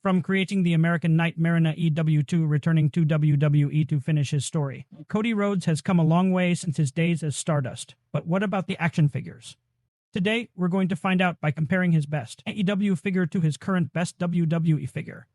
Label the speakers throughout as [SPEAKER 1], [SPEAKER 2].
[SPEAKER 1] From creating the American Nightmare EW2 returning to WWE to finish his story, Cody Rhodes has come a long way since his days as Stardust. But what about the action figures? Today, we're going to find out by comparing his best AEW figure to his current best WWE figure.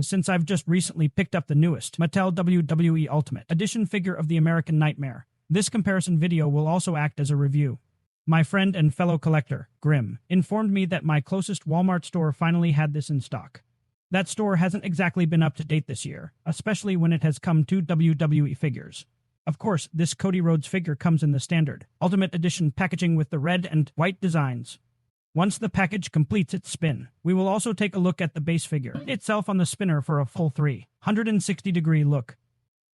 [SPEAKER 1] Since I've just recently picked up the newest Mattel WWE Ultimate Edition figure of the American Nightmare, this comparison video will also act as a review. My friend and fellow collector, Grim, informed me that my closest Walmart store finally had this in stock. That store hasn't exactly been up to date this year, especially when it has come to WWE figures. Of course, this Cody Rhodes figure comes in the standard Ultimate Edition packaging with the red and white designs. Once the package completes its spin, we will also take a look at the base figure itself on the spinner for a full 360-degree look.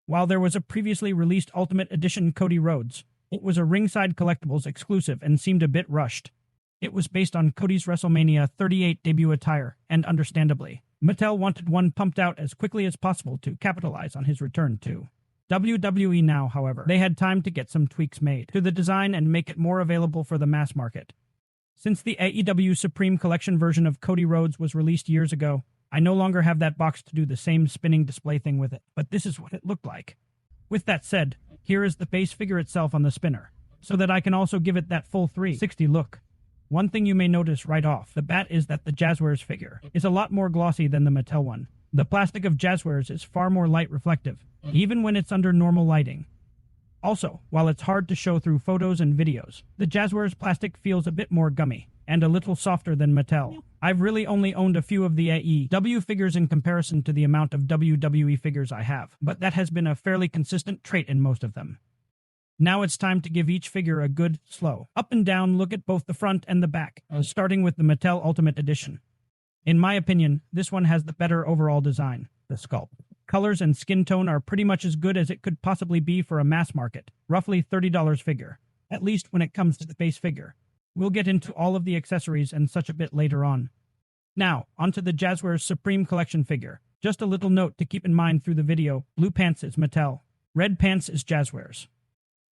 [SPEAKER 1] While there was a previously released Ultimate Edition Cody Rhodes, it was a Ringside Collectibles exclusive and seemed a bit rushed. It was based on Cody's WrestleMania 38 debut attire, and understandably, Mattel wanted one pumped out as quickly as possible to capitalize on his return to WWE. Now, however, they had time to get some tweaks made to the design and make it more available for the mass market. Since the AEW Supreme Collection version of Cody Rhodes was released years ago, I no longer have that box to do the same spinning display thing with it, but this is what it looked like. With that said, here is the base figure itself on the spinner, so that I can also give it that full 360 look. One thing you may notice right off the bat is that the Jazwares figure is a lot more glossy than the Mattel one. The plastic of Jazwares is far more light reflective, even when it's under normal lighting. Also, while it's hard to show through photos and videos, the Jazwares plastic feels a bit more gummy, and a little softer than Mattel. I've really only owned a few of the AEW figures in comparison to the amount of WWE figures I have, but that has been a fairly consistent trait in most of them. Now it's time to give each figure a good, slow, up and down look at both the front and the back, starting with the Mattel Ultimate Edition. In my opinion, this one has the better overall design, the sculpt. Colors and skin tone are pretty much as good as it could possibly be for a mass market, roughly $30 figure, at least when it comes to the base figure. We'll get into all of the accessories and such a bit later on. Now, onto the Jazwares Supreme Collection figure. Just a little note to keep in mind through the video: blue pants is Mattel, red pants is Jazwares.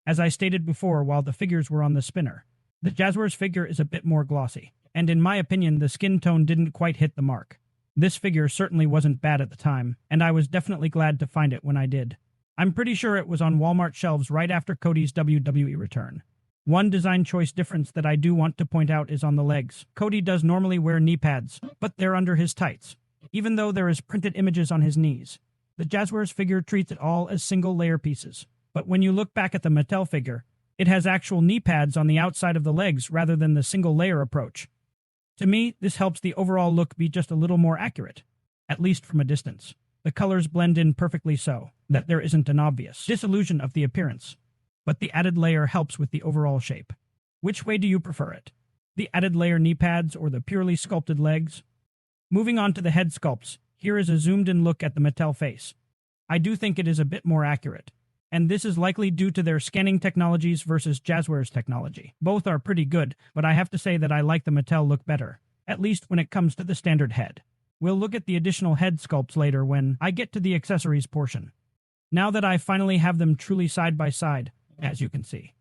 [SPEAKER 1] As I stated before while the figures were on the spinner, the Jazwares figure is a bit more glossy, and in my opinion the skin tone didn't quite hit the mark. This figure certainly wasn't bad at the time, and I was definitely glad to find it when I did. I'm pretty sure it was on Walmart shelves right after Cody's WWE return. One design choice difference that I do want to point out is on the legs. Cody does normally wear knee pads, but they're under his tights, even though there is printed images on his knees. The Jazwares figure treats it all as single layer pieces, but when you look back at the Mattel figure, it has actual knee pads on the outside of the legs rather than the single layer approach. To me, this helps the overall look be just a little more accurate, at least from a distance. The colors blend in perfectly so that there isn't an obvious disillusion of the appearance, but the added layer helps with the overall shape. Which way do you prefer it? The added layer knee pads or the purely sculpted legs? Moving on to the head sculpts, here is a zoomed-in look at the Mattel face. I do think it is a bit more accurate, and this is likely due to their scanning technologies versus Jazwares technology. Both are pretty good, but I have to say that I like the Mattel look better, at least when it comes to the standard head. We'll look at the additional head sculpts later when I get to the accessories portion. Now that I finally have them truly side by side, as you can see.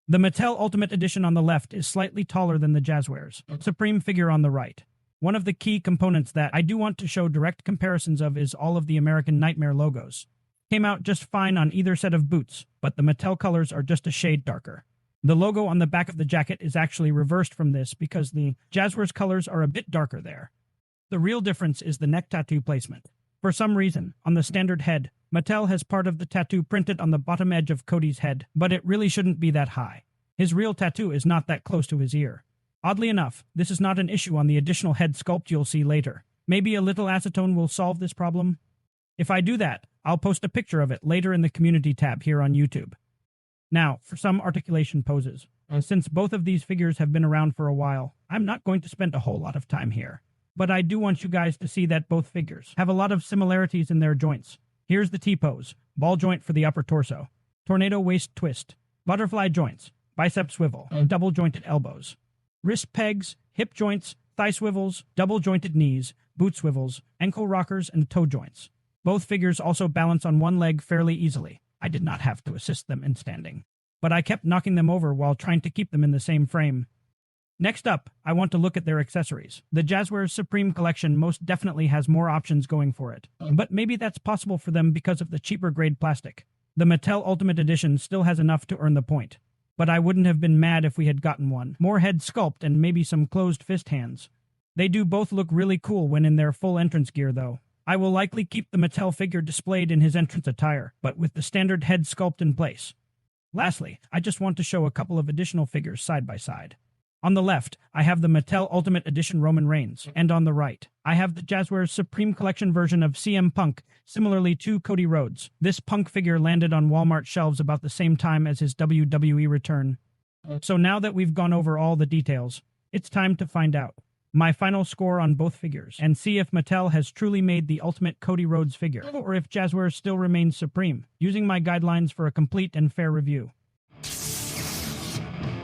[SPEAKER 1] The Mattel Ultimate Edition on the left is slightly taller than the Jazwares Supreme figure on the right. One of the key components that I do want to show direct comparisons of is all of the American Nightmare logos. Came out just fine on either set of boots, but the Mattel colors are just a shade darker. The logo on the back of the jacket is actually reversed from this because the Jazwares colors are a bit darker there. The real difference is the neck tattoo placement. For some reason, on the standard head, Mattel has part of the tattoo printed on the bottom edge of Cody's head, but it really shouldn't be that high. His real tattoo is not that close to his ear. Oddly enough, this is not an issue on the additional head sculpt you'll see later. Maybe a little acetone will solve this problem? If I do that, I'll post a picture of it later in the community tab here on YouTube. Now, for some articulation poses. Since both of these figures have been around for a while, I'm not going to spend a whole lot of time here. But I do want you guys to see that both figures have a lot of similarities in their joints. Here's the T-pose, ball joint for the upper torso, tornado waist twist, butterfly joints, bicep swivel, double jointed elbows, wrist pegs, hip joints, thigh swivels, double jointed knees, boot swivels, ankle rockers, and toe joints. Both figures also balance on one leg fairly easily. I did not have to assist them in standing, but I kept knocking them over while trying to keep them in the same frame. Next up, I want to look at their accessories. The Jazwares Supreme collection most definitely has more options going for it, but maybe that's possible for them because of the cheaper grade plastic. The Mattel Ultimate Edition still has enough to earn the point, but I wouldn't have been mad if we had gotten one. More head sculpt and maybe some closed fist hands. They do both look really cool when in their full entrance gear though. I will likely keep the Mattel figure displayed in his entrance attire, but with the standard head sculpt in place. Lastly, I just want to show a couple of additional figures side by side. On the left, I have the Mattel Ultimate Edition Roman Reigns, and on the right, I have the Jazwares Supreme Collection version of CM Punk, similarly to Cody Rhodes. This Punk figure landed on Walmart shelves about the same time as his WWE return. So now that we've gone over all the details, it's time to find out my final score on both figures, and see if Mattel has truly made the ultimate Cody Rhodes figure, or if Jazwares still remains supreme, using my guidelines for a complete and fair review.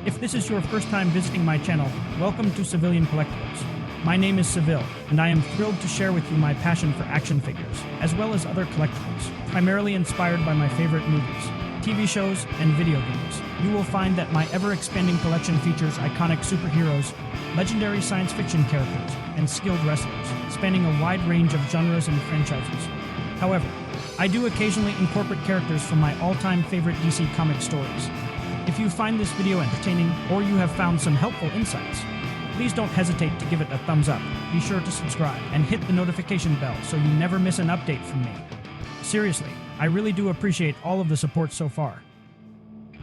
[SPEAKER 1] If this is your first time visiting my channel, welcome to Civilian Collectibles. My name is Seville, and I am thrilled to share with you my passion for action figures, as well as other collectibles, primarily inspired by my favorite movies, TV shows, and video games. You will find that my ever-expanding collection features iconic superheroes, legendary science fiction characters, and skilled wrestlers, spanning a wide range of genres and franchises. However, I do occasionally incorporate characters from my all-time favorite DC comic stories. If you find this video entertaining, or you have found some helpful insights, please don't hesitate to give it a thumbs up. Be sure to subscribe and hit the notification bell so you never miss an update from me. Seriously, I really do appreciate all of the support so far.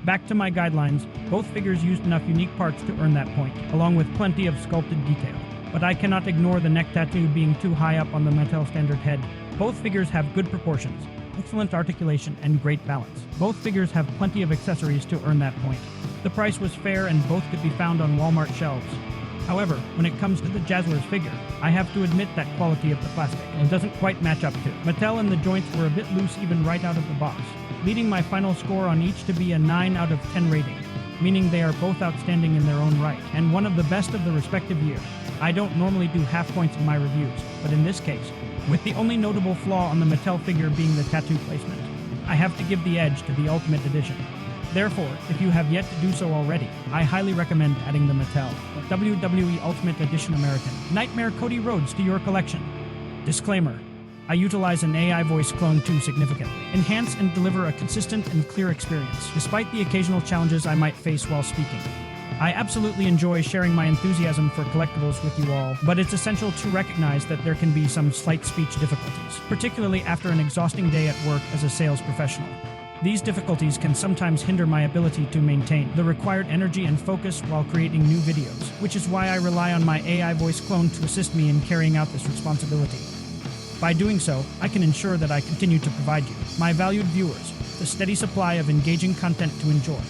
[SPEAKER 1] Back to my guidelines, both figures used enough unique parts to earn that point, along with plenty of sculpted detail. But I cannot ignore the neck tattoo being too high up on the Mattel standard head. Both figures have good proportions, excellent articulation, and great balance. Both figures have plenty of accessories to earn that point. The price was fair and both could be found on Walmart shelves. However, when it comes to the Jazwares figure, I have to admit that quality of the plastic doesn't quite match up to. Mattel and the joints were a bit loose even right out of the box, leading my final score on each to be a 9 out of 10 rating, meaning they are both outstanding in their own right, and one of the best of the respective year. I don't normally do half points in my reviews, but in this case, with the only notable flaw on the Mattel figure being the tattoo placement, I have to give the edge to the Ultimate Edition. Therefore, if you have yet to do so already, I highly recommend adding the Mattel WWE Ultimate Edition American Nightmare Cody Rhodes to your collection. Disclaimer: I utilize an AI voice clone to significantly enhance and deliver a consistent and clear experience, despite the occasional challenges I might face while speaking. I absolutely enjoy sharing my enthusiasm for collectibles with you all, but it's essential to recognize that there can be some slight speech difficulties, particularly after an exhausting day at work as a sales professional. These difficulties can sometimes hinder my ability to maintain the required energy and focus while creating new videos, which is why I rely on my AI voice clone to assist me in carrying out this responsibility. By doing so, I can ensure that I continue to provide you, my valued viewers, the steady supply of engaging content to enjoy.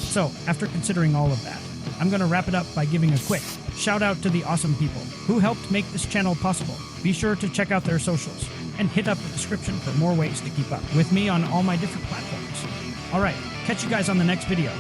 [SPEAKER 1] So, after considering all of that, I'm going to wrap it up by giving a quick shout out to the awesome people who helped make this channel possible. Be sure to check out their socials and hit up the description for more ways to keep up with me on all my different platforms. Alright, catch you guys on the next video.